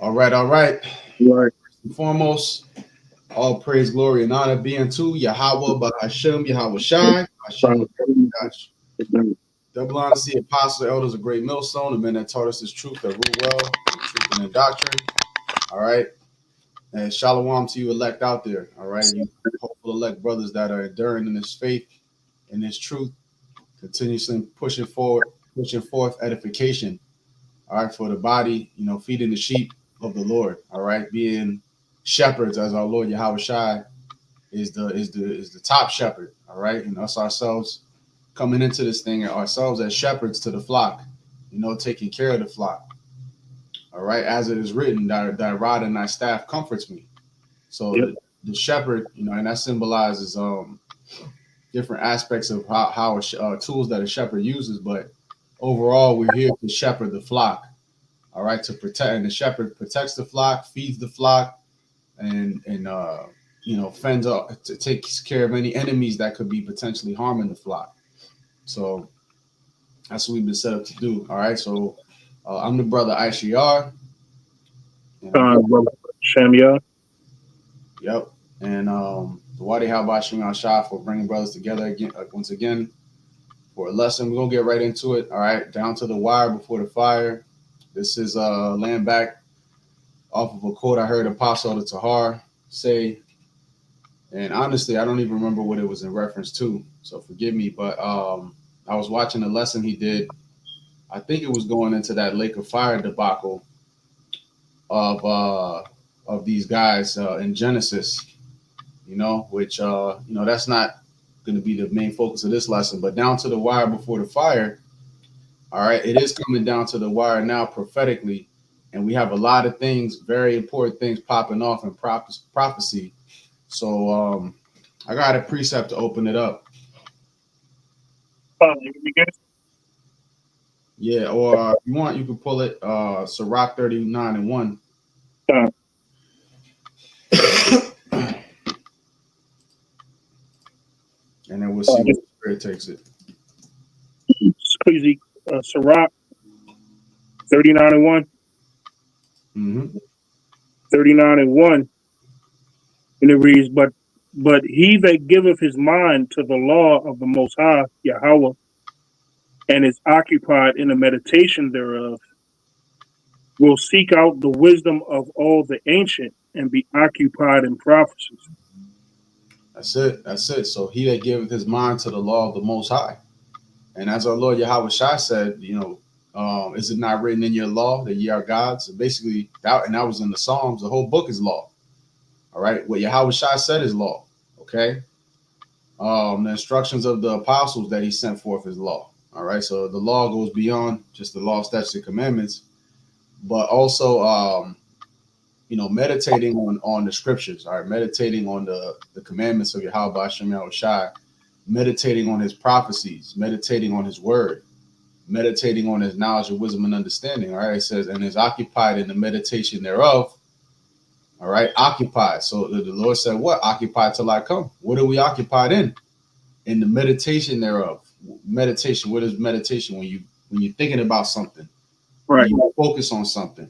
All right. Right. First and foremost, all praise, glory, and honor be unto Yahweh, Bahashem, Yahweh Shai, Hashem, Gosh. Double honor, see apostles, elders, a great millstone, the men that taught us this truth, that rule well, in truth and in doctrine. All right. And shalom to you elect out there. All right. You hopeful elect brothers that are enduring in this faith, in this truth, continuously pushing forth edification. All right, for the body, feeding the sheep of the Lord. All right, being shepherds as our Lord Yahweh Shai is the top shepherd. All right, and us ourselves coming into this thing ourselves as shepherds to the flock, taking care of the flock. All right, as it is written, thy rod and thy staff comforts me. So Yep. the shepherd, and that symbolizes different aspects of how tools that a shepherd uses, but overall, we're here to shepherd the flock. All right, to protect, and the shepherd protects the flock, feeds the flock, and fends off, to takes care of any enemies that could be potentially harming the flock. So that's what we've been set up to do. All right, so I'm the brother Aishiyar. Brother Shamia. Yep, and the Wadi Habashim Shah for bringing brothers together again, once again for a lesson. We're gonna get right into it. All right, down to the wire before the fire. This is laying back off of a quote I heard Apostle to Tahar say, and honestly, I don't even remember what it was in reference to, so forgive me. But I was watching a lesson he did. I think it was going into that Lake of Fire debacle of these guys in Genesis. Which that's not going to be the main focus of this lesson, but down to the wire before the fire. All right, it is coming down to the wire now prophetically, and we have a lot of things, very important things popping off in prophecy. So I got a precept to open it up. Yeah, or if you want, you can pull it. Sirach 39:1. And then we'll see where the Spirit takes it. It's crazy. Sirach 39:1. Mm-hmm. 39:1. And it reads, but he that giveth his mind to the law of the Most High, Yahweh, and is occupied in the meditation thereof, will seek out the wisdom of all the ancient and be occupied in prophecies. That's it. So he that giveth his mind to the law of the Most High. And as our Lord Yahweh Shai said, is it not written in your law that ye are gods? So basically, that was in the Psalms. The whole book is law. All right. What Yahweh Shai said is law. Okay. The instructions of the apostles that he sent forth is law. All right. So the law goes beyond just the law, statutes, and commandments, but also, meditating on the scriptures. All right. Meditating on the commandments of Yahweh Hashem Yahweh Shai, meditating on his prophecies, meditating on his word, meditating on his knowledge of wisdom and understanding. All right. It says, and is occupied in the meditation thereof. All right, occupied. So the Lord said, what? Occupied till I come. What are we occupied in? In the meditation thereof. Meditation. What is meditation? When you're thinking about something. Right. You focus on something.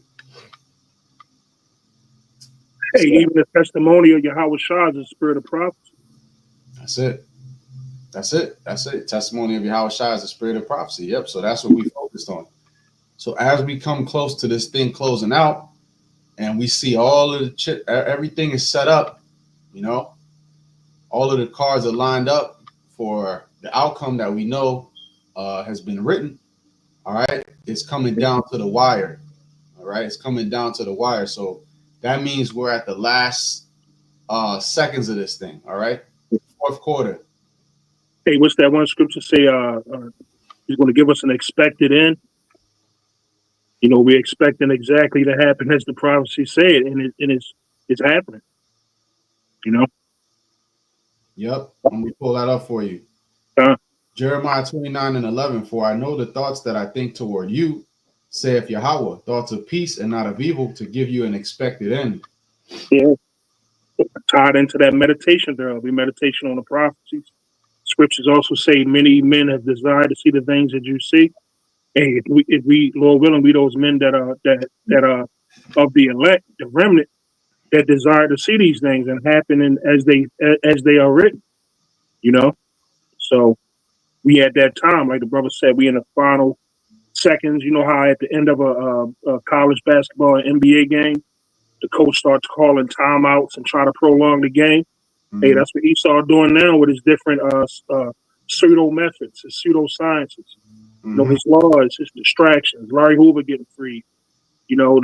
Hey, even the testimony of Yahweh Shai is the spirit of prophecy. That's it. Testimony of Yahweh Shai is the spirit of prophecy. Yep. So that's what we focused on. So as we come close to this thing closing out, and we see all of the everything is set up, all of the cards are lined up for the outcome that we know has been written. All right. It's coming down to the wire. All right. It's coming down to the wire. So that means we're at the last seconds of this thing. All right. Fourth quarter. Hey, what's that one scripture say? He's going to give us an expected end. We're expecting exactly to happen as the prophecy said, and it's happening. Yep. Let me pull that up for you. Jeremiah 29:11. For I know the thoughts that I think toward you, saith Yahweh, thoughts of peace and not of evil, to give you an expected end. Yeah. Tied into that meditation thereof, we meditation on the prophecies. Scriptures also say many men have desired to see the things that you see. Hey, if we Lord willing, we those men that of the elect, the remnant that desire to see these things and happening as they are written. You know, so we at that time, like the brother said, we in the final seconds. You know how at the end of a college basketball and NBA game, the coach starts calling timeouts and try to prolong the game. Hey, Mhm. that's what Esau doing now with his different pseudo methods, his pseudo sciences. You know, Mhm. his laws, his distractions. Larry Hoover getting free. You know,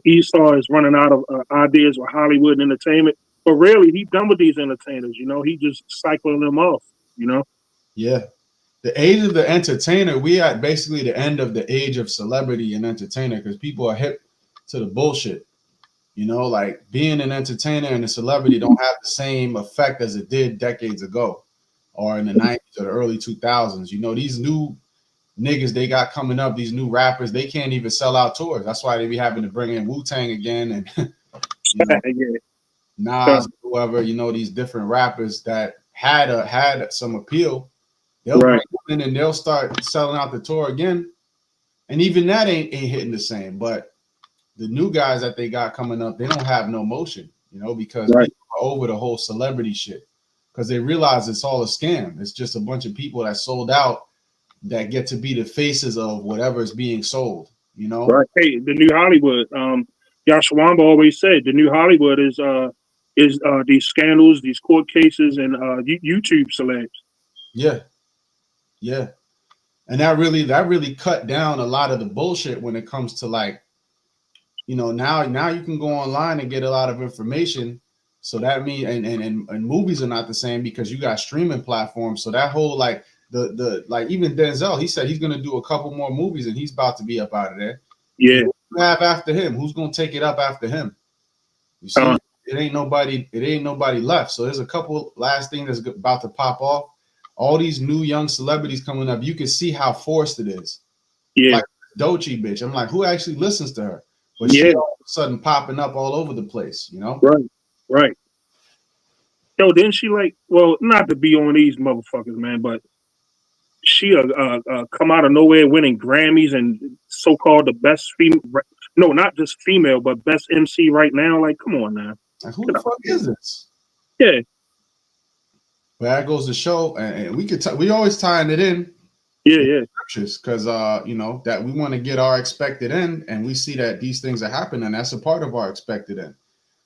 Esau is running out of ideas with Hollywood and entertainment. But really, he done with these entertainers. You know, he just cycling them off. You know, Yeah. The age of the entertainer, we at basically the end of the age of celebrity and entertainer because people are hip to the bullshit. You know, like being an entertainer and a celebrity don't have the same effect as it did decades ago or in the 90s or the early 2000s. You know, these new niggas they got coming up, these new rappers, they can't even sell out tours. That's why they be having to bring in Wu-Tang again and, you know, yeah, Nas, whoever, you know, these different rappers that had some appeal. They'll bring right, them in and they'll start selling out the tour again. And even that ain't hitting the same. But the new guys that they got coming up, they don't have no motion, you know, because right. people are over the whole celebrity shit. Because they realize it's all a scam. It's just a bunch of people that sold out that get to be the faces of whatever is being sold, you know? Right. Hey, the new Hollywood. Yashawamba always said the new Hollywood is these scandals, these court cases, and YouTube celebs. Yeah, yeah. And that really cut down a lot of the bullshit when it comes to like, you know, now you can go online and get a lot of information. So that means and movies are not the same because you got streaming platforms. So that whole like the like even Denzel, he said he's gonna do a couple more movies and he's about to be up out of there. And Yeah. who do you have after him? Who's gonna take it up after him? You Uh, see, it ain't nobody left. So there's a couple last thing that's about to pop off. All these new young celebrities coming up, you can see how forced it is. yeah. Like Doechii bitch. I'm like, who actually listens to her? But she Yeah. all of a sudden popping up all over the place, you know? Right. Right. Yo, didn't she like? Well, not to be on these motherfuckers, man, but she come out of nowhere winning Grammys and so called the best female. No, not just female, but best MC right now. Like, come on now. Like, who Get the out fuck of here. is this? Yeah. But that goes to show, and we always tying it in Yeah. Yeah. scriptures because you know that we want to get our expected end, and we see that these things are happening. That's a part of our expected end.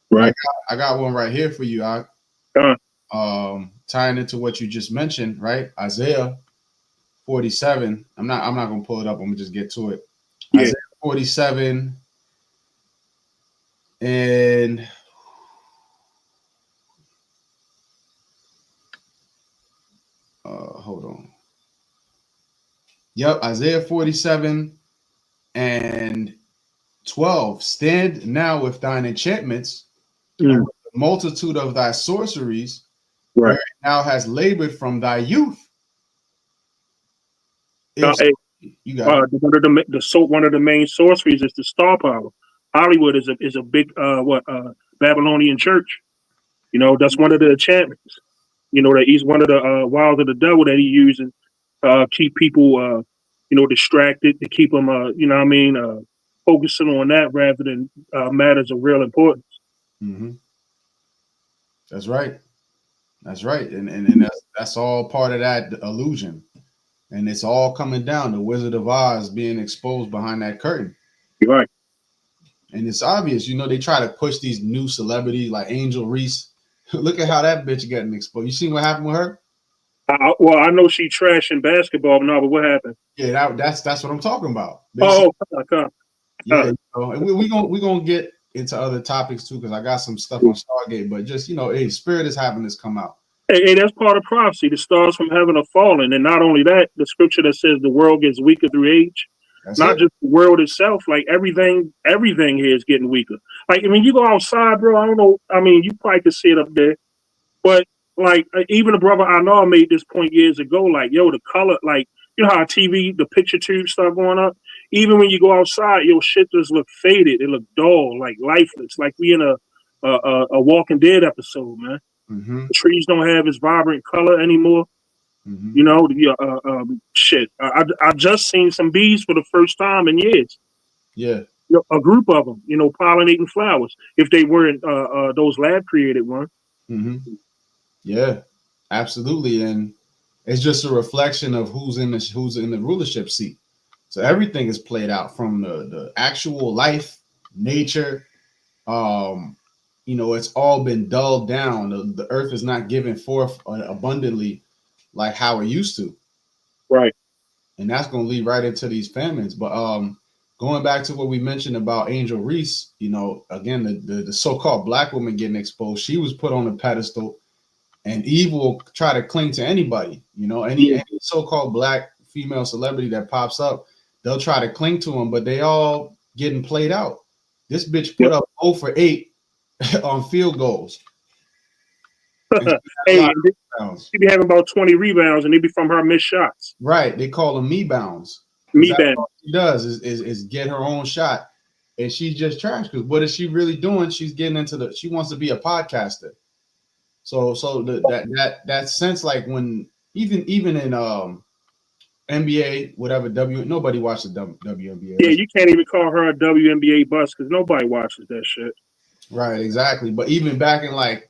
But Right. I got one right here for you. Uh, Tying into what you just mentioned, right? Isaiah 47. I'm not gonna pull it up. I'm gonna just get to it. yeah. Isaiah 47 and hold on. Yep, Isaiah 47 and 12. Stand now with thine enchantments and Mm, with the multitude of thy sorceries, right. where thou hast labored from thy youth. If Hey, you got it. one of the main sorceries is the star power. Hollywood is a big Babylonian church. You know, that's one of the enchantments. You know, that he's one of the wiles of the devil that he uses keep people distracted, to keep them you know what I mean focusing on that rather than matters of real importance. Mm-hmm. That's right. That's right. And that's all part of that illusion. And it's all coming down. The Wizard of Oz being exposed behind that curtain. You're right. And it's obvious, you know, they try to push these new celebrities like Angel Reese. Look at how that bitch getting exposed. You seen what happened with her? Well, I know she trashing basketball, but no, but what happened? Yeah, that's what I'm talking about. Basically, Oh, come, yeah. You know, and we gonna get into other topics too because I got some stuff on Stargate. But just hey, Spirit is having this come out. Hey, that's part of prophecy. The stars from heaven are falling, and not only that, the scripture that says the world gets weaker through age. That's Not it. just the world itself, like everything here is getting weaker. Like, I mean, you go outside, bro. I don't know. I mean, you probably could see it up there, but like, even a brother I know made this point years ago. Like, yo, the color, like, you know how TV, the picture tubes start going up. Even when you go outside, your shit just look faded. It look dull, like lifeless. Like we in a Walking Dead episode, man. Mm-hmm. The trees don't have its vibrant color anymore. Mm-hmm. You know, shit. I just seen some bees for the first time in years. Yeah. a group of them, pollinating flowers. If they weren't those lab created ones. Hmm. Yeah, absolutely. And it's just a reflection of who's in the rulership seat. So everything is played out from the actual life, nature. Um, it's all been dulled down. The earth is not given forth abundantly like how it used to. Right. And that's going to lead right into these famines. But going back to what we mentioned about Angel Reese, again, the so-called black woman getting exposed, she was put on a pedestal, and Eve will try to cling to anybody. Any so-called black female celebrity that pops up, they'll try to cling to them, but they all getting played out. This bitch put up 0 for 8 on field goals. Hey, she be having about 20 rebounds, and they be from her missed shots. Right, they call them me bounds. Me bounds. All she does is get her own shot, and she's just trash. Because what is she really doing? She's getting into she wants to be a podcaster. So that sense, like when even in NBA, whatever nobody watches WNBA. Yeah, you can't even call her a WNBA bust because nobody watches that shit. Right, exactly. But even back in like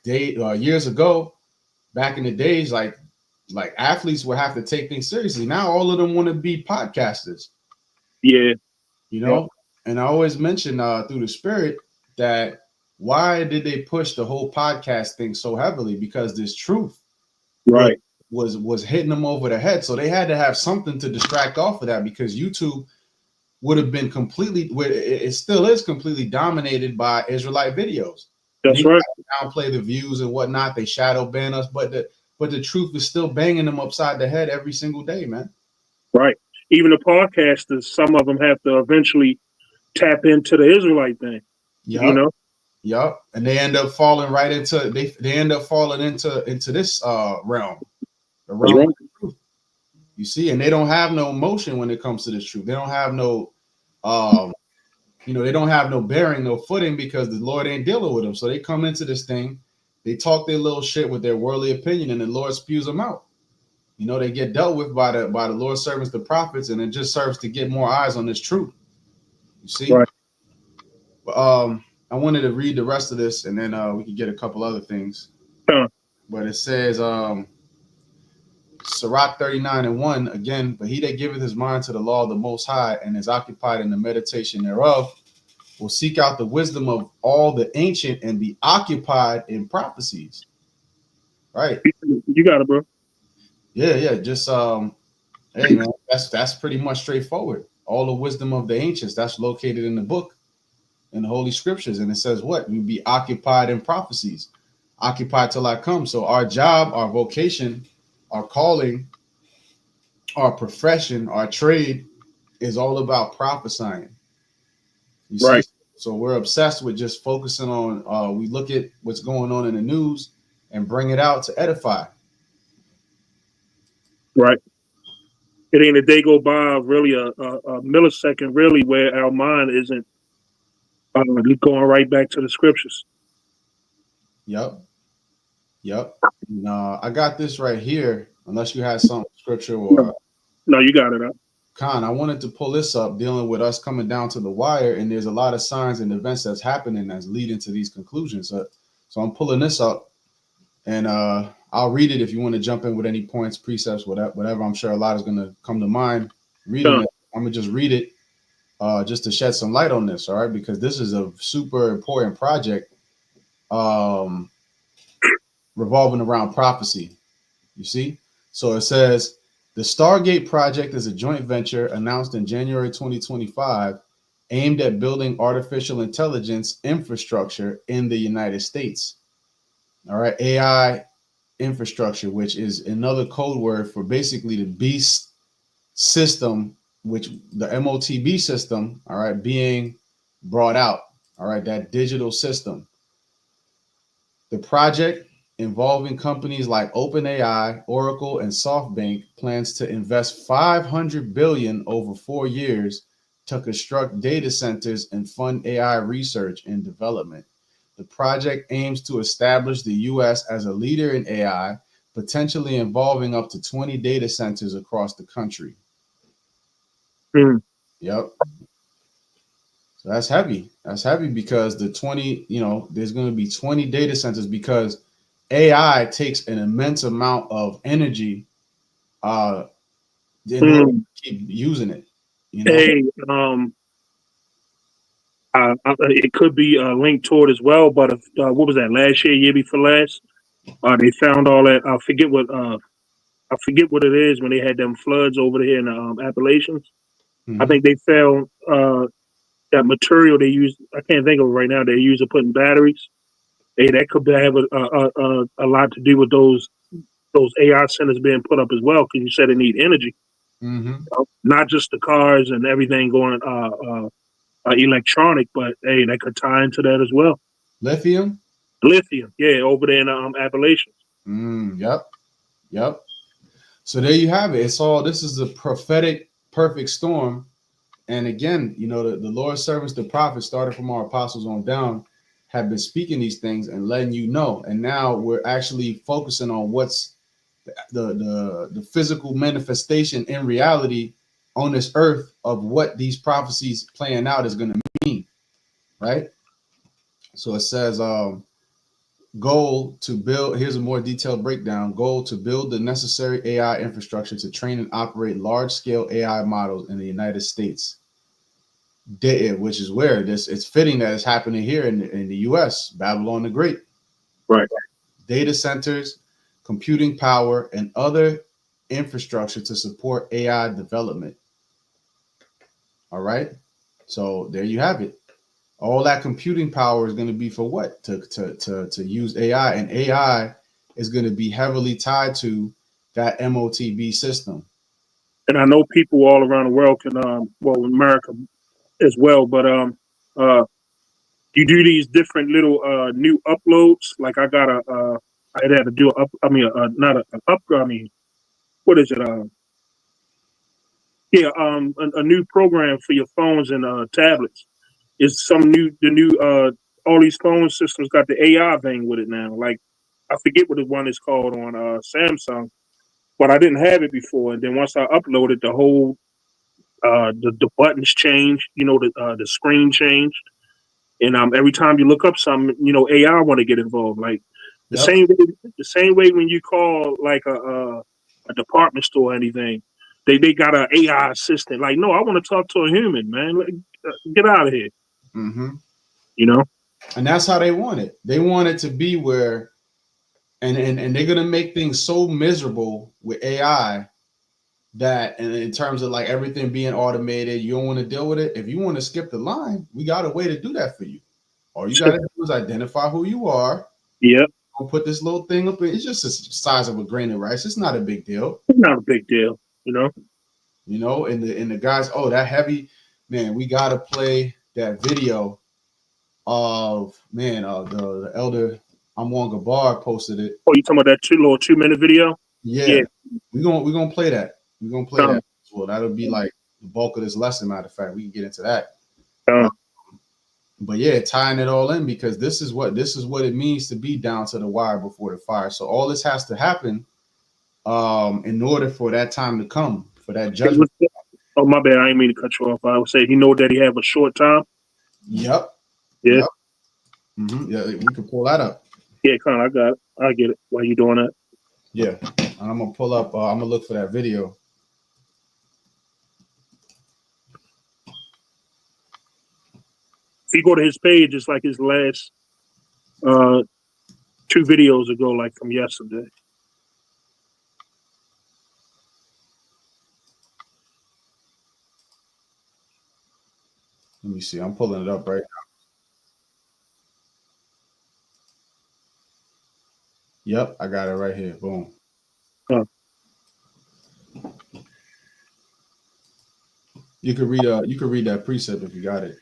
years ago, back in the days, like athletes would have to take things seriously. Now all of them want to be podcasters. Yeah. And I always mention through the spirit that why did they push the whole podcast thing so heavily? Because this truth was hitting them over the head. So they had to have something to distract off of that, because YouTube would have been it still is completely dominated by Israelite videos. That's right. Downplay the views and whatnot. They shadow ban us, but the truth is still banging them upside the head every single day, man. Right. Even the podcasters, some of them have to eventually tap into the Israelite thing. Yep. Yep. And they end up falling right into they end up falling into this realm. The realm of the truth. You see, and they don't have no emotion when it comes to this truth. They don't have no they don't have no bearing, no footing, because the Lord ain't dealing with them. So they come into this thing, they talk their little shit with their worldly opinion, and the Lord spews them out. They get dealt with by the Lord's servants, the prophets, and it just serves to get more eyes on this truth. You see? Right. But I wanted to read the rest of this, and then we can get a couple other things. But it says, Sirach 39:1 again, but he that giveth his mind to the law of the Most High and is occupied in the meditation thereof will seek out the wisdom of all the ancient and be occupied in prophecies. Right. You got it, bro. Yeah. Just hey man, that's pretty much straightforward. All the wisdom of the ancients, that's located in the book, in the Holy Scriptures. And it says what? We be occupied in prophecies. Occupied till I come. So our job, our vocation, our calling, our profession, our trade is all about prophesying. You see? So we're obsessed with just focusing on, we look at what's going on in the news and bring it out to edify. Right. It ain't a day go by, really a millisecond, really, where our mind isn't going right back to the scriptures. Yep. And, I got this right here, unless you had some scripture or... No, you got it up. Khan, I wanted to pull this up, dealing with us coming down to the wire, and there's a lot of signs and events that's happening that's leading to these conclusions. So I'm pulling this up, and I'll read it if you want to jump in with any points, precepts, whatever. I'm sure a lot is going to come to mind reading it. I'm going to just read it just to shed some light on this, all right? Because this is a super important project revolving around prophecy, you see? So it says, the Stargate project is a joint venture announced in January 2025 aimed at building artificial intelligence infrastructure in the United States. All right, AI infrastructure, which is another code word for basically the beast system, which the MOTB system, all right, being brought out, all right, that digital system. The project, involving companies like OpenAI, Oracle, and SoftBank, plans to invest $500 billion over 4 years to construct data centers and fund AI research and development. The project aims to establish the U.S. as a leader in AI, potentially involving up to 20 data centers across the country. Yep. So that's heavy. That's heavy because the 20, there's going to be 20 data centers because AI takes an immense amount of energy uh, in order Mm. to keep using it. You know. Hey, it could be linked toward as well. But if, what was that last year before last? They found all that. I forget what it is when they had them floods over there in the Appalachians. I Hmm. think they found that material they use. I can't think of it right now. They use to put in batteries. Hey, that could have a lot to do with those AI centers being put up as well. Because you said it need energy, Hmm. not just the cars and everything going electronic, but hey, that could tie into that as well. Lithium. Lithium, yeah, over there in Appalachians. Yep. Yep. So there you have it. It's all. This is a prophetic, perfect storm. And again, the Lord's servants, the prophets, started from our apostles on down, have been speaking these things and letting you know. And now we're actually focusing on what's the physical manifestation in reality on this earth of what these prophecies playing out is going to mean, right? So it says, goal to build, here's a more detailed breakdown, goal to build the necessary AI infrastructure to train and operate large scale AI models in the United States. Which is where this it's fitting that it's happening here in the US, Babylon the Great. Right. Data centers, computing power, and other infrastructure to support AI development. All right. So there you have it. All that computing power is going to be for what? To use AI. And AI is going to be heavily tied to that MOTB system. And I know people all around the world can, well, America as well, but uh, you do these different little new uploads. Like I had to do a up. I mean, not an up. I mean, what is it? Yeah, a new program for your phones and tablets. It's the new all these phone systems got the AI thing with it now. Like I forget what the one is called on Samsung, but I didn't have it before. And then once I uploaded, the whole the buttons changed. The screen changed. And every time you look up something, AI want to get involved. Like the Yep. same way, the same way when you call like a department store or anything, they got an AI assistant. Like, no, I want to talk to a human, man. Like, get out of here. Mm-hmm. You know. And that's how they want it. They want it to be where, and they're gonna make things so miserable with AI that, and in terms of like everything being automated, you don't want to deal with it. If you want to skip the line, we got a way to do that for you. All you got to do is identify who you are. Yep. I'll put this little thing up in. It's just the size of a grain of rice. It's not a big deal. It's not a big deal. You know. And the guys, oh, that heavy, man, we gotta play that video of, man, the elder Amon Gabar posted it. Oh, you talking about that 2 minute video? Yeah. Yeah, we're gonna play that. We're gonna play Um, that. Well, that'll be like the bulk of this lesson. Matter of fact, we can get into that. um, But yeah, tying it all in, because this is what it means to be down to the wire before the fire. So all this has to happen in order for that time to come, for that judgment. oh, my bad. I didn't mean to cut you off. I would say he know that he have a short time. Yep. Yeah. Yep. Yeah, we can pull that up. Yeah, Con, I got it. I get it. Why you doing that? Yeah. And I'm gonna pull up, I'm gonna look for that video. If you go to his page, it's like his last uh 2 videos ago, like from yesterday. Let me see. I'm pulling it up right now. Yep, I got it right here. Boom. Uh, You could read that precept if you got it.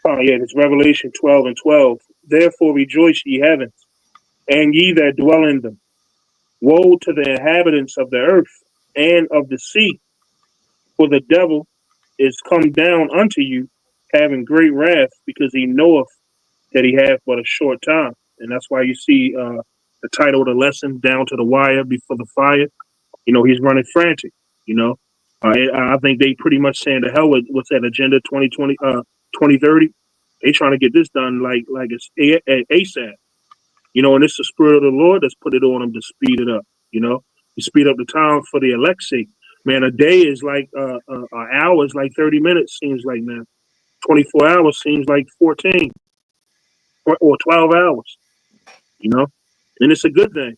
oh yeah, it's Revelation 12:12. Therefore rejoice, ye heavens, and ye that dwell in them. Woe to the inhabitants of the earth and of the sea, for the devil is come down unto you, having great wrath, because he knoweth that he hath but a short time. And that's why you see the title of the lesson, Down to the Wire Before the Fire. He's running frantic. You know, I think they pretty much saying to hell with what's that agenda 2020, 2030. They trying to get this done like it's ASAP. You know, and it's the spirit of the Lord that's put it on them to speed it up. You know, to speed up the time for the elect's sake. Man, a day is like an hour is like 30 minutes. Seems like, man, 24 hours seems like 14 or 12 hours. You know, and it's a good thing.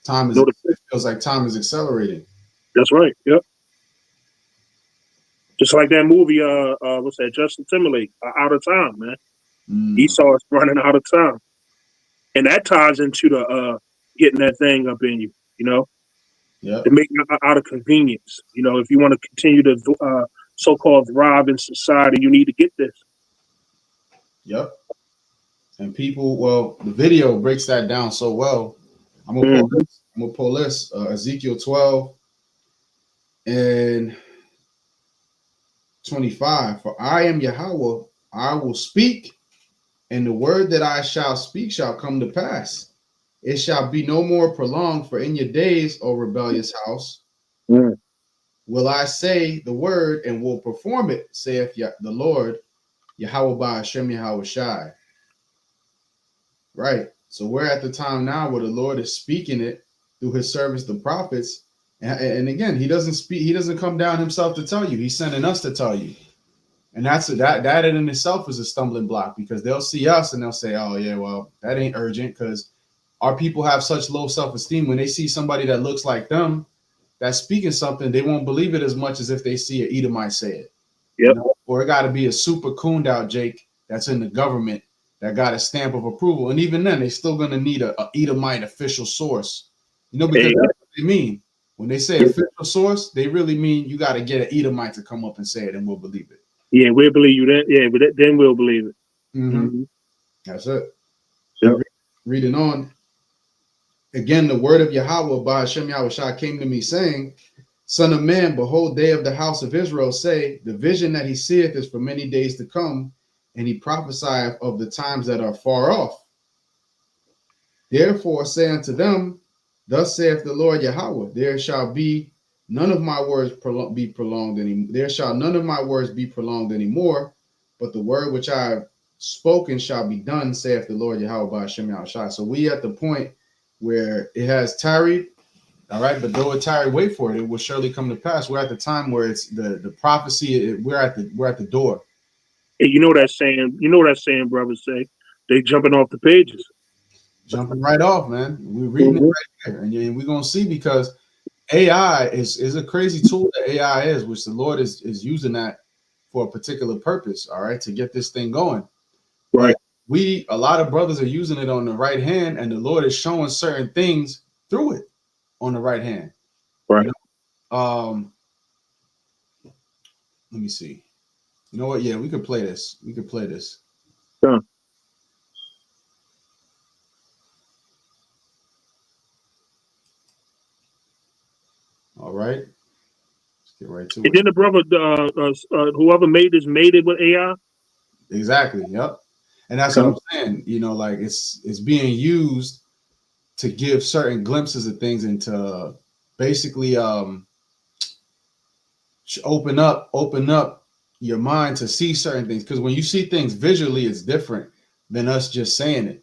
Time is, You know, it feels like time is accelerating. that's right. Yep. Just like that movie, what's that? Justin Timberlake, Out of Time, man. He saw us running out of time, and that ties into the getting that thing up in you. You know, Yep. to make it out of convenience. You know, if you want to continue to so-called thrive in society, you need to get this. Yep. And people, well, the video breaks that down so well. I'm gonna pull this Ezekiel 12 and 25. For I am Yahweh, I will speak, and the word that I shall speak shall come to pass. It shall be no more prolonged, for in your days, O rebellious house, will I say the word and will perform it, saith the Lord, Yahweh by Hashem Yahweh Shai. Right. So we're at the time now where the Lord is speaking it through his servants, the prophets. And again, he doesn't speak, he doesn't come down himself to tell you. He's sending us to tell you. And that in itself is a stumbling block, because they'll see us and they'll say, oh yeah, well, that ain't urgent, because our people have such low self-esteem. When they see somebody that looks like them that's speaking something, they won't believe it as much as if they see an Edomite say it. Yep. You know? Or it got to be a super cooned out Jake that's in the government that got a stamp of approval. And even then, they're still going to need a Edomite official source. You know, because that's what they mean. When they say official source, they really mean you got to get an Edomite to come up and say it, and we'll believe it. Yeah, we'll believe you then. Yeah, but then we'll believe it. That's it. Yep. Reading on. Again, the word of Yahweh by Hashem Yahweh Shai came to me, saying, Son of man, behold, they of the house of Israel say, the vision that he seeth is for many days to come, and he prophesieth of the times that are far off. Therefore say unto them, Thus saith the Lord Yahweh, there shall be none of my words be prolonged anymore. There shall none of my words be prolonged anymore, but the word which I have spoken shall be done, saith the Lord Yahweh by Hashem Yahweh Shai. So we at the point where it has tarried, all right, but though it tarried, wait for it, it will surely come to pass. We're at the time where it's the prophecy, we're at the door. Hey, you know that saying brothers say, they jumping off the pages. Jumping right off, man. We're reading it right here. And we're gonna see, because AI is a crazy tool that AI is, which the Lord is using that for a particular purpose, all right, to get this thing going. Right. But a lot of brothers are using it on the right hand, and the Lord is showing certain things through it on the right hand. Right. You know? Let me see. You know what? Yeah, we could play this. Sure. All right. Let's get right to it. And then the brother, whoever made this, made it with AI. Exactly. Yep. And that's what I'm saying. You know, like it's being used to give certain glimpses of things and to basically open up your mind to see certain things. Because when you see things visually, it's different than us just saying it.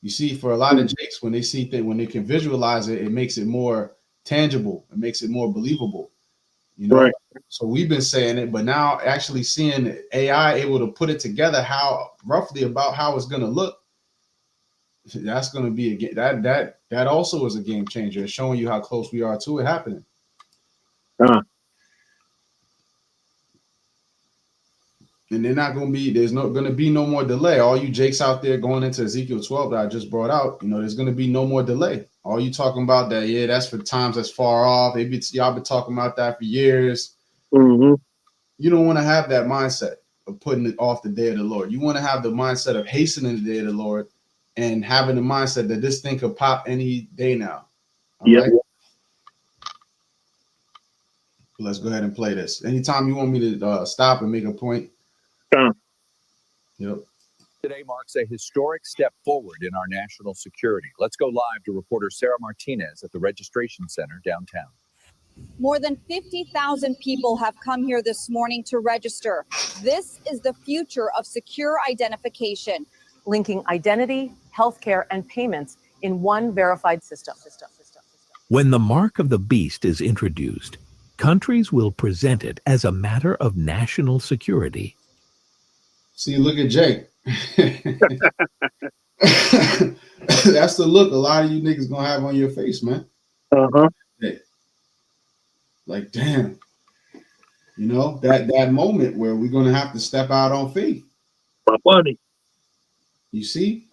You see, for a lot of Jakes, when they see things, when they can visualize it, it makes it more tangible. It makes it more believable. You know, right. So we've been saying it, but now actually seeing AI able to put it together, how roughly about how it's going to look, that's going to be that also is a game changer. It's showing you how close we are to it happening. And they're not going to be, there's going to be no more delay. All you Jakes out there going into Ezekiel 12 that I just brought out, you know, there's going to be no more delay. All you talking about that, yeah, that's for times that's far off. Y'all been talking about that for years. You don't want to have that mindset of putting it off the day of the Lord. You want to have the mindset of hastening the day of the Lord and having the mindset that this thing could pop any day now. All right. Let's go ahead and play this. Anytime you want me to stop and make a point. Yep. Today marks a historic step forward in our national security. Let's go live to reporter Sarah Martinez at the Registration Center downtown. More than 50,000 people have come here this morning to register. This is the future of secure identification, linking identity, healthcare, and payments in one verified system. When the mark of the beast is introduced, countries will present it as a matter of national security. See, look at Jake. That's the look a lot of you niggas gonna have on your face, man. Uh-huh. Like, damn. You know, that moment where we're gonna have to step out on faith. My buddy. You see?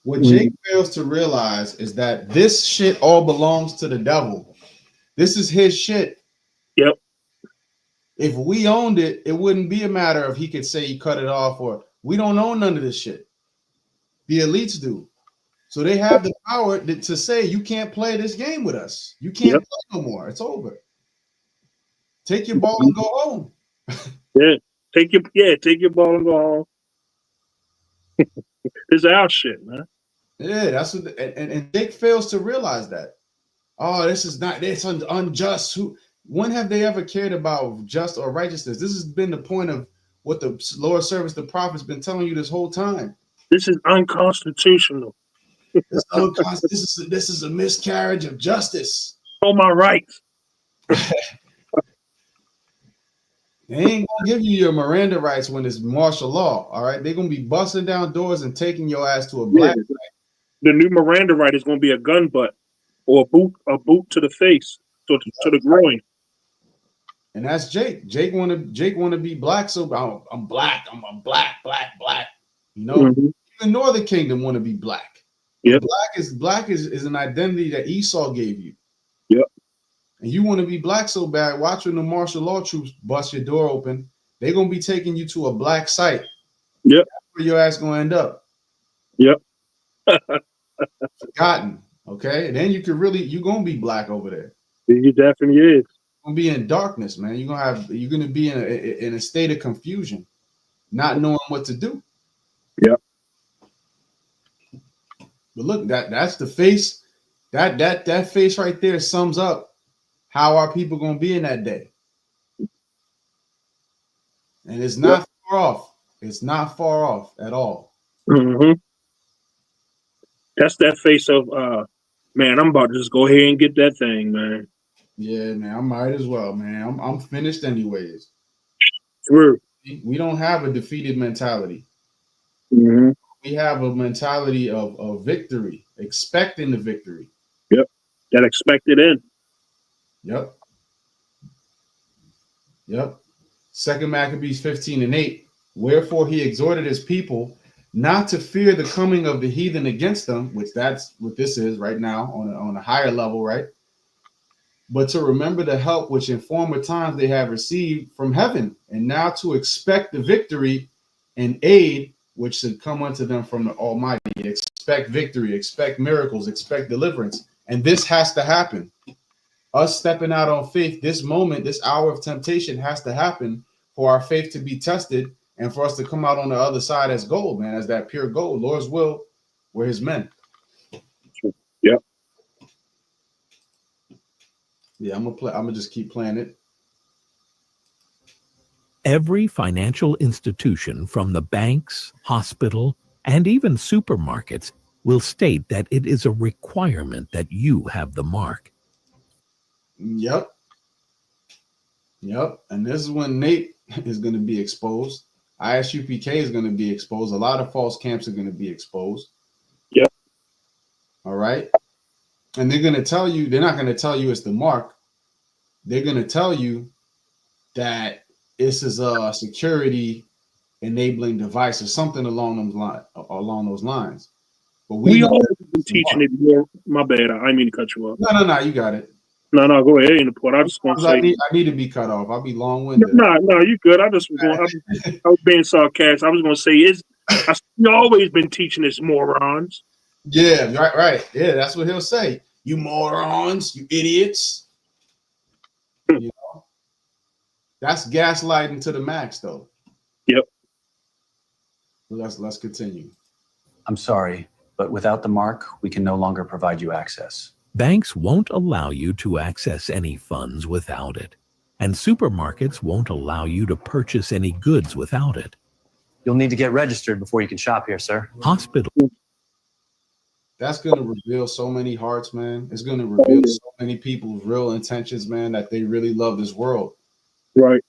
What Jake fails to realize is that this shit all belongs to the devil. This is his shit. Yep. If we owned it, it wouldn't be a matter of he could say he cut it off, or we don't own none of this shit. The elites do. So they have the power to say you can't play this game with us. You can't play no more. It's over. Take your ball and go home. Take your ball and go home. This is our shit, man. Yeah, that's what and Jake fails to realize that. Oh, this is not unjust. When have they ever cared about just or righteousness? This has been the point of what the Lord service, the prophet's been telling you this whole time. This is unconstitutional. This is a miscarriage of justice. All my rights. They ain't gonna give you your Miranda rights when it's martial law. All right, they're gonna be busting down doors and taking your ass to a black. The new Miranda right is gonna be a gun butt or a boot to the face, to the groin. And that's Jake. Jake wanna be black. So I'm black. I'm black. You know, even Northern Kingdom want to be black. Yep. Black is an identity that Esau gave you. Yep. And you want to be black so bad, watch when the martial law troops bust your door open. They're gonna be taking you to a black site. Yep. That's where your ass gonna end up. Yep. Forgotten. Okay. And then you're gonna be black over there. You definitely is. You're gonna be in darkness, man. You're gonna be in a state of confusion, not knowing what to do. Yep. But look, that's the face. That face right there sums up how our people gonna be in that day. And it's not far off. It's not far off at all. That's that face of man, I'm about to just go ahead and get that thing, man. Yeah, man, I might as well, man. I'm finished anyways. True. We don't have a defeated mentality. We have a mentality of victory, expecting the victory. Yep. That expected end. Yep. 2 Maccabees 15:8. Wherefore he exhorted his people not to fear the coming of the heathen against them, which that's what this is right now on a higher level, right? But to remember the help which in former times they have received from heaven, and now to expect the victory and aid which should come unto them from the Almighty. Expect victory, expect miracles, expect deliverance. And this has to happen. Us stepping out on faith, this moment, this hour of temptation has to happen for our faith to be tested and for us to come out on the other side as gold, man, as that pure gold. Lord's will, we're his men. Yep. Yeah, I'm gonna just keep playing it. Every financial institution, from the banks, hospital, and even supermarkets, will state that it is a requirement that you have the mark. Yep. And this is when Nate is going to be exposed. ISUPK is going to be exposed. A lot of false camps are going to be exposed. Yep. All right. And they're going to tell you, they're not going to tell you it's the mark. They're going to tell you that this is a security enabling device or something along those lines. But we always been teaching it more. My bad. I didn't mean to cut you off. No, you got it. No, go ahead. Ain't the point. I just want to say I need to be cut off. I'll be long-winded. No, you good. I was being sarcastic. I was going to say you always been teaching this, morons. Yeah, right. Yeah, that's what he'll say. You morons, you idiots. You know, that's gaslighting to the max, though. Yep. Let's continue. I'm sorry, but without the mark, we can no longer provide you access. Banks won't allow you to access any funds without it, and supermarkets won't allow you to purchase any goods without it. You'll need to get registered before you can shop here, sir. Hospitals That's gonna reveal so many hearts, man. It's gonna reveal so many people's real intentions, man, that they really love this world. Right.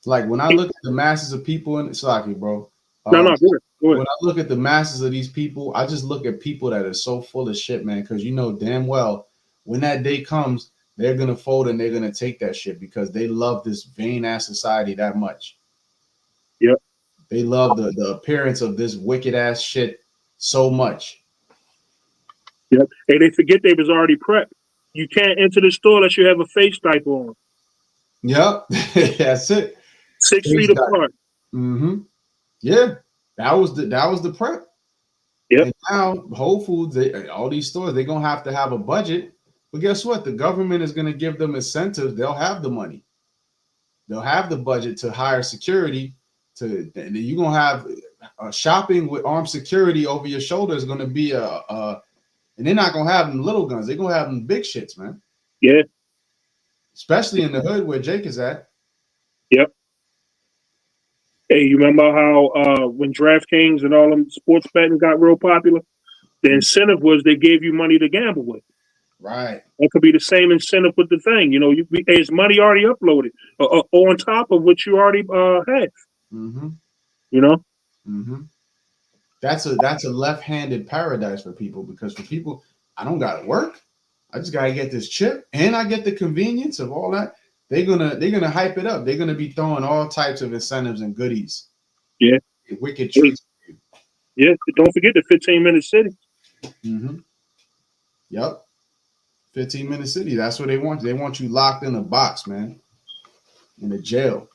Like when I look at the masses of people in Slaki, bro. No, good. Go ahead. When I look at the masses of these people, I just look at people that are so full of shit, man. Because you know damn well when that day comes, they're gonna fold and they're gonna take that shit because they love this vain ass society that much. Yep. They love the appearance of this wicked ass shit so much. Yep. Hey, they forget they was already prepped. You can't enter the store unless you have a face diaper on. Yep. That's it. 6 feet apart. Mm-hmm. Yeah. That was the prep. Yep. And now Whole Foods, all these stores, they're gonna have to have a budget. But guess what? The government is gonna give them incentives. They'll have the money. They'll have the budget to hire security. And you're gonna have shopping with armed security over your shoulder is gonna be and they're not gonna have them little guns. They're gonna have them big shits, man. Yeah. Especially in the hood where Jake is at. Yep. Hey, you remember how when DraftKings and all them sports betting got real popular? The incentive was they gave you money to gamble with. Right. That could be the same incentive with the thing. You know, there's money already uploaded on top of what you already had. Mm-hmm. You know? Mm-hmm. That's a left-handed paradise for people because for people, I don't gotta work. I just gotta get this chip and I get the convenience of all that. They're gonna hype it up. They're gonna be throwing all types of incentives and goodies. Yeah. Wicked treats. Yeah. Don't forget the 15-minute city. Mm-hmm. Yep. 15-minute city. That's what they want. They want you locked in a box, man. In a jail.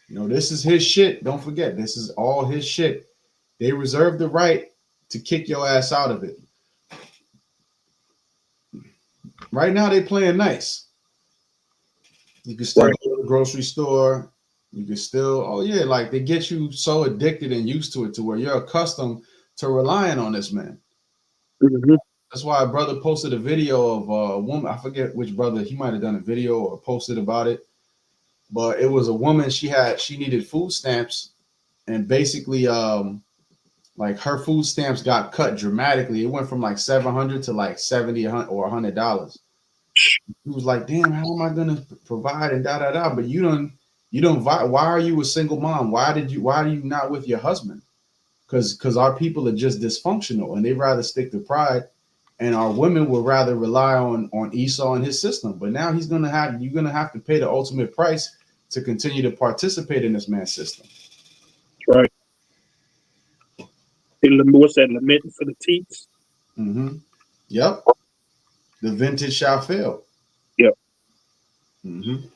You know, this is his shit. Don't forget, this is all his shit. They reserve the right to kick your ass out of it. Right now, they playing nice. You can still go to the grocery store. You can still, like they get you so addicted and used to it to where you're accustomed to relying on this man. Mm-hmm. That's why a brother posted a video of a woman. I forget which brother. He might have done a video or posted about it. But it was a woman. She needed food stamps, and basically, like her food stamps got cut dramatically. It went from like $700 to like $70 or $100. He was like, "Damn, how am I gonna provide?" And da da da. But you don't. Why are you a single mom? Why are you not with your husband? Because our people are just dysfunctional, and they rather stick to pride. And our women would rather rely on Esau and his system. But now you're gonna have to pay the ultimate price to continue to participate in this man's system. Right. What's that? Lamenting for the teats? Mm-hmm. Yep. The vintage shall fail. Yep. Mm-hmm.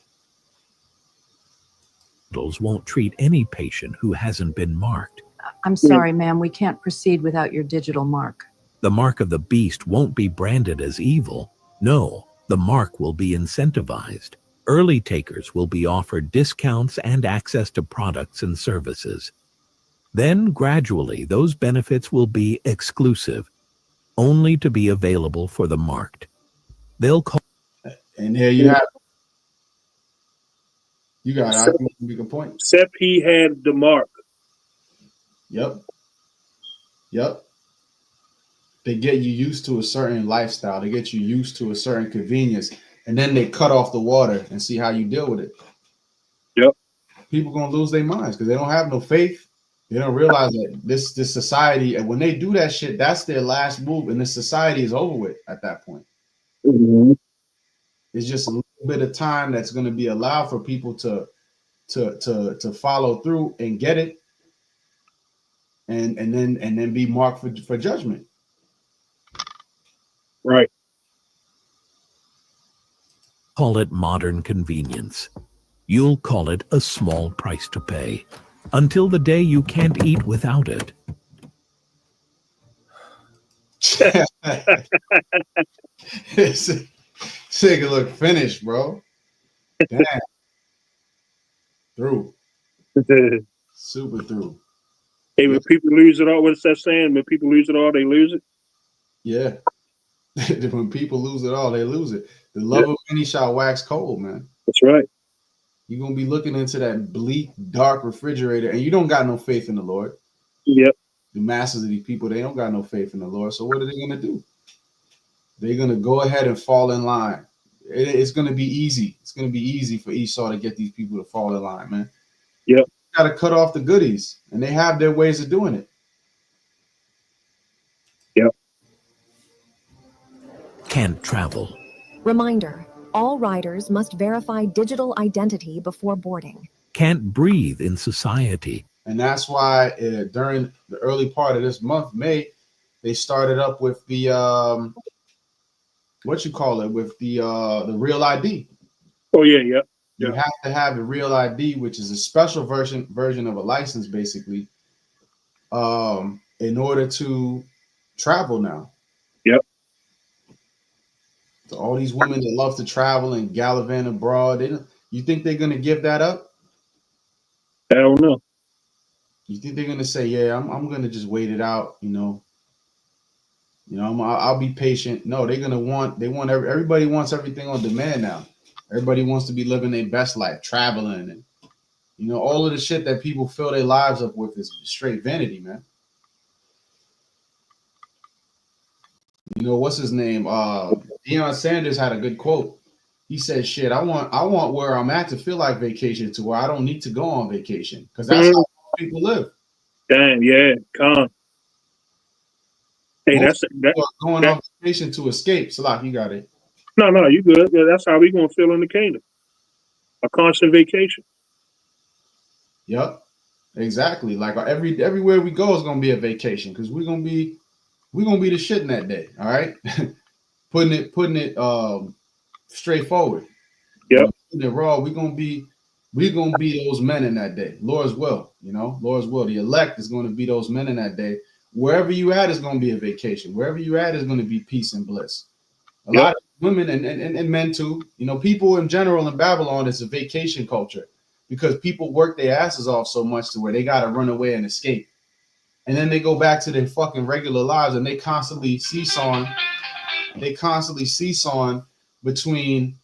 hospitals won't treat any patient who hasn't been marked. I'm sorry, ma'am, we can't proceed without your digital mark. The mark of the beast won't be branded as evil. No, the mark will be incentivized. Early takers will be offered discounts and access to products and services. Then, gradually, those benefits will be exclusive, only to be available for the marked. They'll call. And here you have it. You got it. I can make a point. Except he had the mark. Yep. They get you used to a certain lifestyle. They get you used to a certain convenience. And then they cut off the water and see how you deal with it. Yep. People going to lose their minds because they don't have no faith. They don't realize that this society, and when they do that shit, that's their last move, and this society is over with at that point. Mm-hmm. It's just a little bit of time that's going to be allowed for people to follow through and get it, and then be marked for judgment. Right. Call it modern convenience. You'll call it a small price to pay, until the day you can't eat without it. Take a look, finished, bro. Damn. Through. Super through. Hey, when people lose it all, what's that saying? When people lose it all, they lose it. Yeah. When people lose it all, they lose it. The love of many shall wax cold, man. That's right. You're gonna be looking into that bleak, dark refrigerator, and you don't got no faith in the Lord. Yep. The masses of these people, they don't got no faith in the Lord. So what are they gonna do? They're gonna go ahead and fall in line. It's gonna be easy. It's gonna be easy for Esau to get these people to fall in line, man. Yep. Got to cut off the goodies, and they have their ways of doing it. Yep. Can't travel. Reminder, all riders must verify digital identity before boarding. Can't breathe in society. And that's why during the early part of this month, May, they started up with the with the real ID. Oh yeah, yeah. You have to have a real ID, which is a special version of a license, basically, in order to travel now. Yep. So all these women that love to travel and gallivant abroad, you think they're gonna give that up? I don't know. You think they're gonna say, "Yeah, I'm gonna just wait it out," I'll be patient. No, everybody wants everything on demand now. Everybody wants to be living their best life, traveling, and all of the shit that people fill their lives up with is straight vanity, man. What's his name? Deion Sanders had a good quote. He said, "Shit, I want where I'm at to feel like vacation, to where I don't need to go on vacation, because that's how people live." Damn, yeah, come. Hey, Most people are going on vacation to escape. Salak, you got it. No, you good. Yeah, that's how we gonna feel in the kingdom. A constant vacation. Yep, exactly. Like everywhere we go is gonna be a vacation, because we're gonna be the shit in that day. All right, putting it straightforward. Yep. Putting it raw. We're gonna be those men in that day. Lord's will. Lord's will. The elect is going to be those men in that day. Wherever you at is going to be a vacation. Wherever you at is going to be peace and bliss. A lot of women and men too. People in general in Babylon, it's a vacation culture, because people work their asses off so much to where they got to run away and escape. And then they go back to their fucking regular lives, and they constantly seesawing between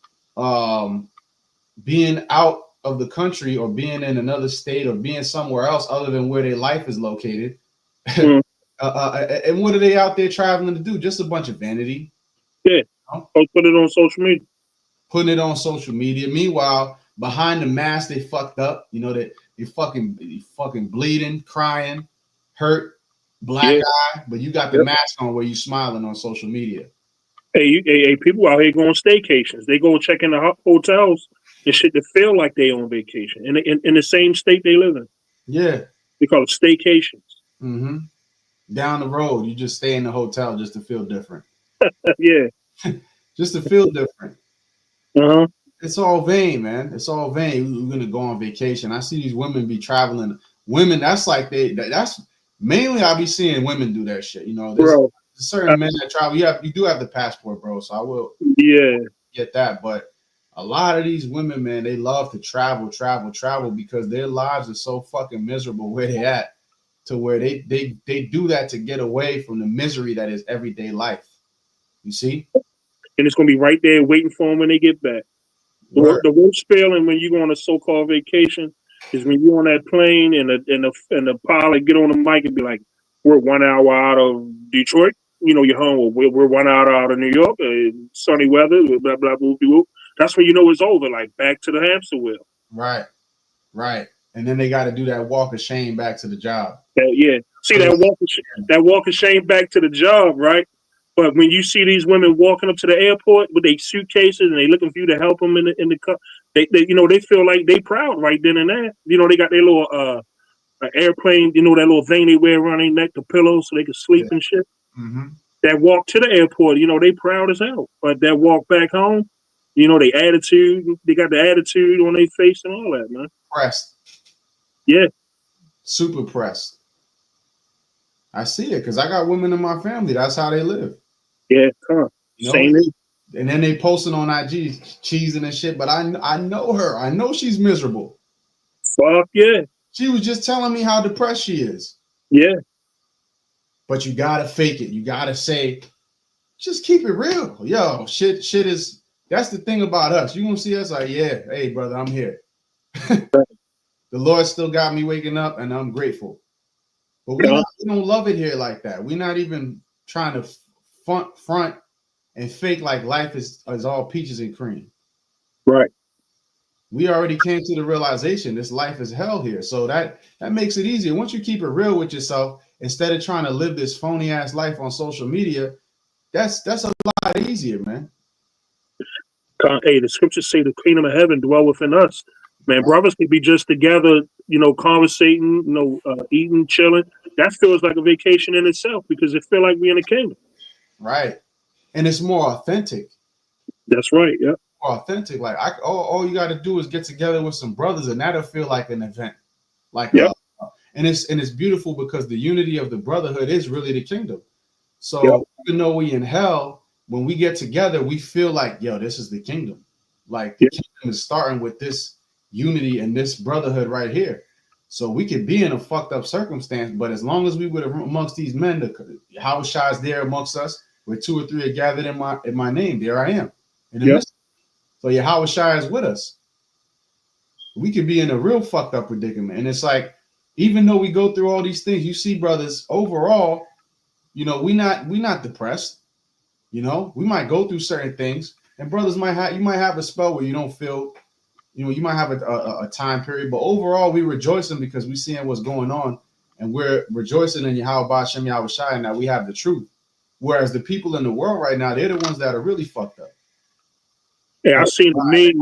being out of the country or being in another state or being somewhere else other than where their life is located. And what are they out there traveling to do? Just a bunch of vanity. Yeah. Put it on social media. Putting it on social media. Meanwhile, behind the mask, they fucked up. They fucking bleeding, crying, hurt, black eye. But you got the mask on where you smiling on social media. Hey, people out here going staycations. They go check in the hotels and shit to feel like they on vacation in the same state they live in. Yeah. They call it staycations. Mm-hmm. Down the road, you just stay in the hotel just to feel different. Yeah. Just to feel different. Uh-huh. It's all vain, man. It's all vain. We're gonna go on vacation. I see these women be traveling. Women, that's like that's mainly I be seeing women do that shit. There's certain men that travel. You do have the passport, bro. So I will get that. But a lot of these women, man, they love to travel because their lives are so fucking miserable where they at, to where they do that to get away from the misery that is everyday life. You see? And it's gonna be right there waiting for them when they get back. The worst feeling when you go on a so-called vacation is when you're on that plane and the pilot get on the mic and be like, "We're 1 hour out of Detroit. You're home. We're 1 hour out of New York. Sunny weather. Blah blah blah blah." That's when you know it's over. Like back to the hamster wheel. Right. And then they got to do that walk of shame back to the job. Yeah. See that walk of shame back to the job, right? But when you see these women walking up to the airport with their suitcases and they looking for you to help them in the car, they feel like they proud right then and there. They got their little airplane, that little thing they wear around their neck, the pillow, so they can sleep and shit. Mm-hmm. That walk to the airport, they proud as hell. But that walk back home, they got the attitude on their face and all that, man. Pressed. Yeah. Super pressed. I see it because I got women in my family. That's how they live. Yeah, same. And then they posting on IG cheesing and shit. But I know her. I know she's miserable. Fuck yeah. She was just telling me how depressed she is. Yeah. But you gotta fake it. You gotta say just keep it real. Yo, shit is, that's the thing about us. You gonna see us like, yeah, hey brother, I'm here. The Lord still got me waking up and I'm grateful. But we don't love it here like that. We're not even trying to front and fake like life is all peaches and cream. Right. We already came to the realization this life is hell here. So that makes it easier. Once you keep it real with yourself, instead of trying to live this phony ass life on social media, that's a lot easier, man. Hey, the scriptures say the kingdom of heaven dwell within us. Man, brothers could be just together, conversating, eating, chilling. That feels like a vacation in itself because it feels like we're in a kingdom. Right. And it's more authentic. That's right. Yeah. More authentic. Like all you got to do is get together with some brothers, and that'll feel like an event. Like, and it's beautiful because the unity of the brotherhood is really the kingdom. So even though we in hell, when we get together, we feel like, yo, this is the kingdom. Like the kingdom is starting with this unity and this brotherhood right here. So we could be in a fucked up circumstance, but as long as we would have amongst these men, Yahweh Shai is there amongst us, where 2 or 3 are gathered in my name, there I am. In the midst. So Yahweh Shai is with us. We could be in a real fucked up predicament. And it's like, even though we go through all these things, you see, brothers, overall, we not depressed. We might go through certain things, and brothers might have a spell where you don't feel, you might have a time period, but overall we rejoicing because we seeing what's going on, and we're rejoicing in Yahweh B'Shem Yahweh Shai, and that we have the truth. Whereas the people in the world right now, they're the ones that are really fucked up. Yeah, I seen a meme.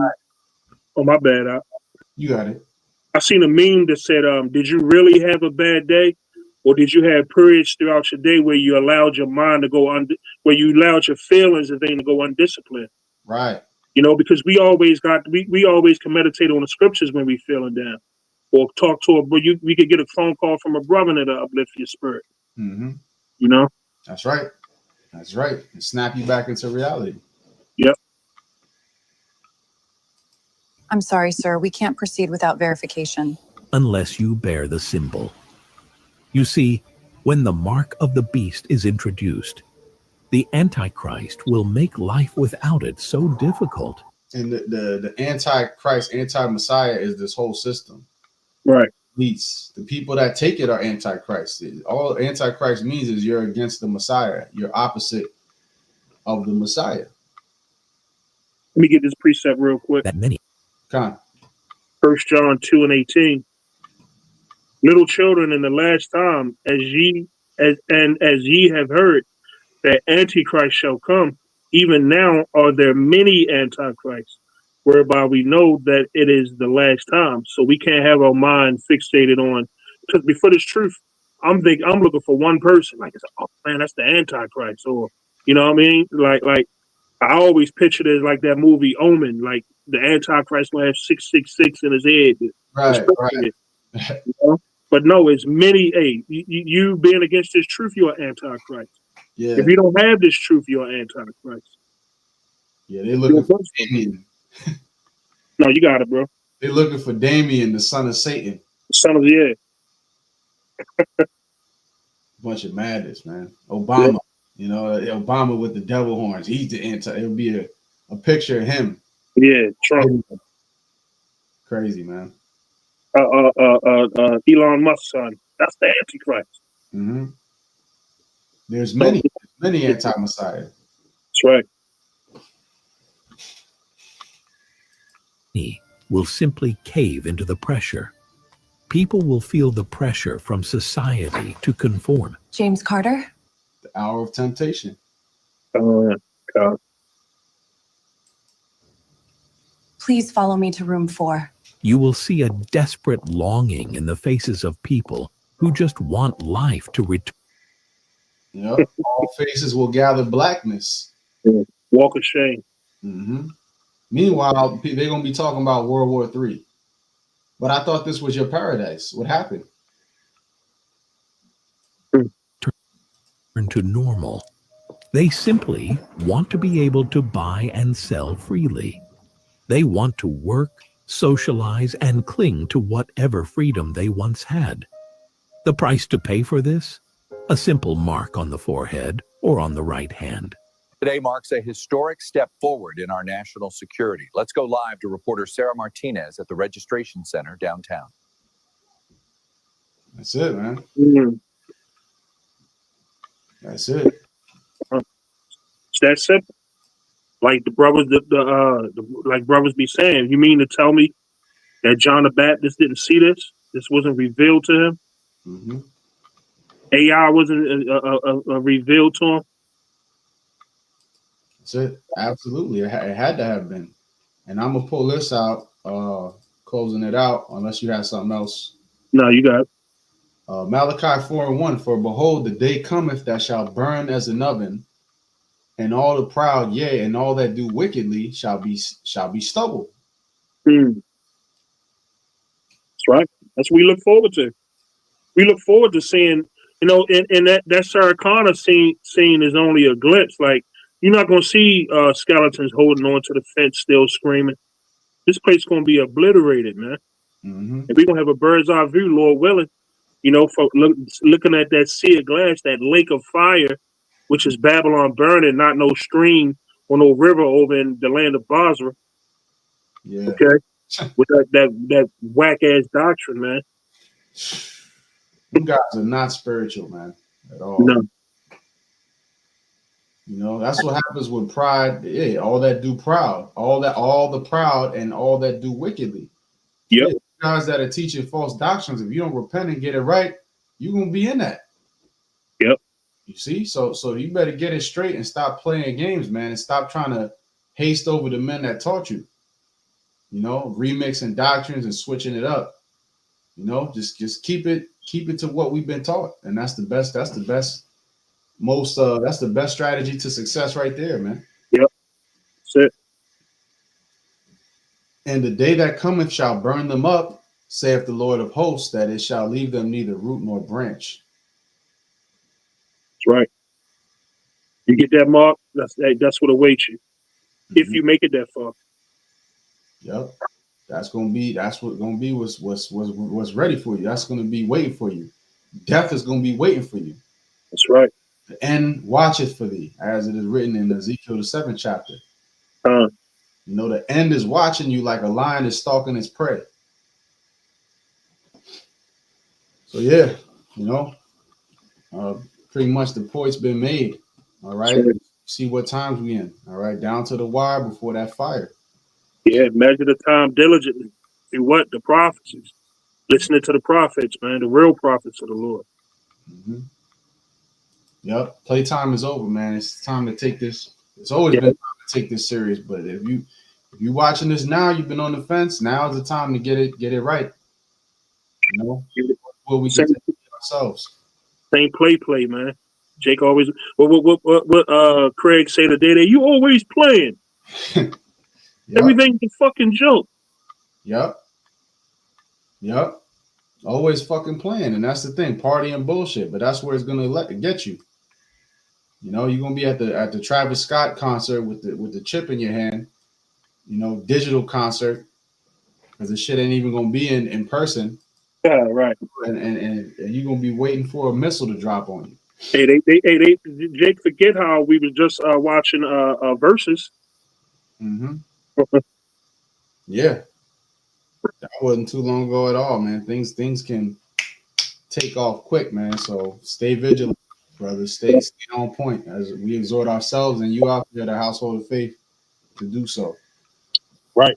Oh, my bad. You got it. I seen a meme that said, did you really have a bad day? Or did you have periods throughout your day where you allowed your mind to go where you allowed your feelings and things to go undisciplined? Right. Because we always can meditate on the scriptures when we feeling down, or talk to we could get a phone call from a brother that'll uplift your spirit. Mm-hmm. That's right. That's right. And snap you back into reality. Yep. I'm sorry, sir. We can't proceed without verification. Unless you bear the symbol. You see, when the mark of the beast is introduced, the Antichrist will make life without it so difficult. And the Antichrist, anti-Messiah is this whole system. Right. The people that take it are Antichrist. All Antichrist means is you're against the Messiah. You're opposite of the Messiah. Let me get this precept real quick. That many. Con. 1 John 2:18. Little children, in the last time, as ye have heard, that Antichrist shall come, even now are there many Antichrists, whereby we know that it is the last time. So we can't have our mind fixated on, because before this truth, I'm looking for one person. Like, oh man, that's the Antichrist, or you know what I mean? Like I always pictured it like that movie Omen, like the Antichrist will have 666 in his head. Right. But no, it's many. Hey, you being against this truth, you're an Antichrist. Yeah. If you don't have this truth, you're an Antichrist. Yeah, they're looking for Damien. No, you got it, bro. They're looking for Damien, the son of Satan. Son of Bunch of madness, man. Obama, Obama with the devil horns. He's the It'll be a picture of him. Yeah, Trump. Crazy, man. Elon Musk's son. That's the Antichrist. Mm-hmm. There's many anti-Messiah. That's right. He will simply cave into the pressure. People will feel the pressure from society to conform. James Carter? The hour of temptation. God. Please follow me to room 4. You will see a desperate longing in the faces of people who just want life to return. Yep. All faces will gather blackness. Yeah. Walk of shame. Mm-hmm. Meanwhile, they're going to be talking about World War III. But I thought this was your paradise. What happened? Turn to normal. They simply want to be able to buy and sell freely. They want to work, socialize, and cling to whatever freedom they once had. The price to pay for this? A simple mark on the forehead or on the right hand. Today marks a historic step forward in our national security. Let's go live to reporter Sarah Martinez at the registration center downtown. That's it, man. Mm. That's it. It's that simple. Like the brothers, like brothers be saying, you mean to tell me that John the Baptist didn't see this? This wasn't revealed to him. Mm-hmm. AI wasn't revealed to him. That's it. Absolutely. It had to have been. And I'm going to pull this out, closing it out, unless you have something else. No, you got it. Malachi 4:1, for behold, the day cometh that shall burn as an oven, and all the proud, yea, and all that do wickedly shall be stubble. Mm. That's right. That's what we look forward to. We look forward to seeing, and that Sarah Connor scene is only a glimpse. Like, you're not going to see skeletons holding on to the fence still screaming. This place going to be obliterated, man. Mm-hmm. And we're going to have a bird's eye view, Lord willing, for looking at that sea of glass, that lake of fire, which is Babylon burning, not no stream or no river over in the land of Basra. Yeah. Okay? With that whack-ass doctrine, man. You guys are not spiritual, man, at all. No. That's what happens with pride. Yeah, all that do proud, all the proud and all that do wickedly. Yep. Yeah, guys that are teaching false doctrines, if you don't repent and get it right, you're gonna be in that. Yep. You see, so you better get it straight and stop playing games, man, and stop trying to haste over the men that taught you. Remixing doctrines and switching it up. Just keep it to what we've been taught, and that's the best. That's the best. That's the best strategy to success right there, man. Yep. That's it. And the day that cometh shall burn them up, saith the Lord of hosts, that it shall leave them neither root nor branch. That's right. You get that mark, that's what awaits you. Mm-hmm. If you make it that far. Yep. That's what's gonna be what's ready for you. That's gonna be waiting for you. Death is gonna be waiting for you. That's right. The end watcheth for thee, as it is written in Ezekiel the 7th chapter. The end is watching you like a lion is stalking its prey. So yeah, pretty much the point's been made. All right. Sure. See what times we in. All right, down to the wire before that fire. Yeah, measure the time diligently. Do what? The prophecies. Listening to the prophets, man, the real prophets of the Lord. Mm-hmm. Yep. Playtime is over, man. It's time to take this. It's always been time to take this serious. But if you're watching this now, you've been on the fence. Now is the time to get it right. What we can take ourselves. Same play, man. Jake always. What Craig say today? That you always playing. Yep. Everything's a fucking joke. Yep. Always fucking playing, and that's the thing, party and bullshit. But that's where it's gonna get you. You're gonna be at the Travis Scott concert with the chip in your hand. Digital concert, because the shit ain't even gonna be in person. Yeah, right. And you're gonna be waiting for a missile to drop on you. Hey, Jake, forget how we were just watching Versus. Mm-hmm. Yeah, that wasn't too long ago at all, man. Things can take off quick, man. So stay vigilant, brother. Stay on point as we exhort ourselves and you out there, the household of faith, to do so. Right.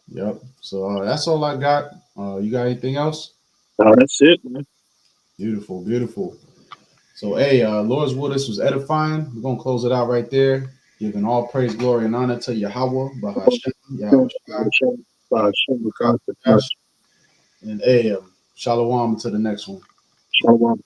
Yep. So that's all I got. You got anything else? No, that's it, man. Beautiful. So, hey, Lord's Will, this was edifying. We're gonna close it out right there. Giving all praise, glory, and honor to Yahweh, Bahashem, and hey, shalom to the next one. Shalom.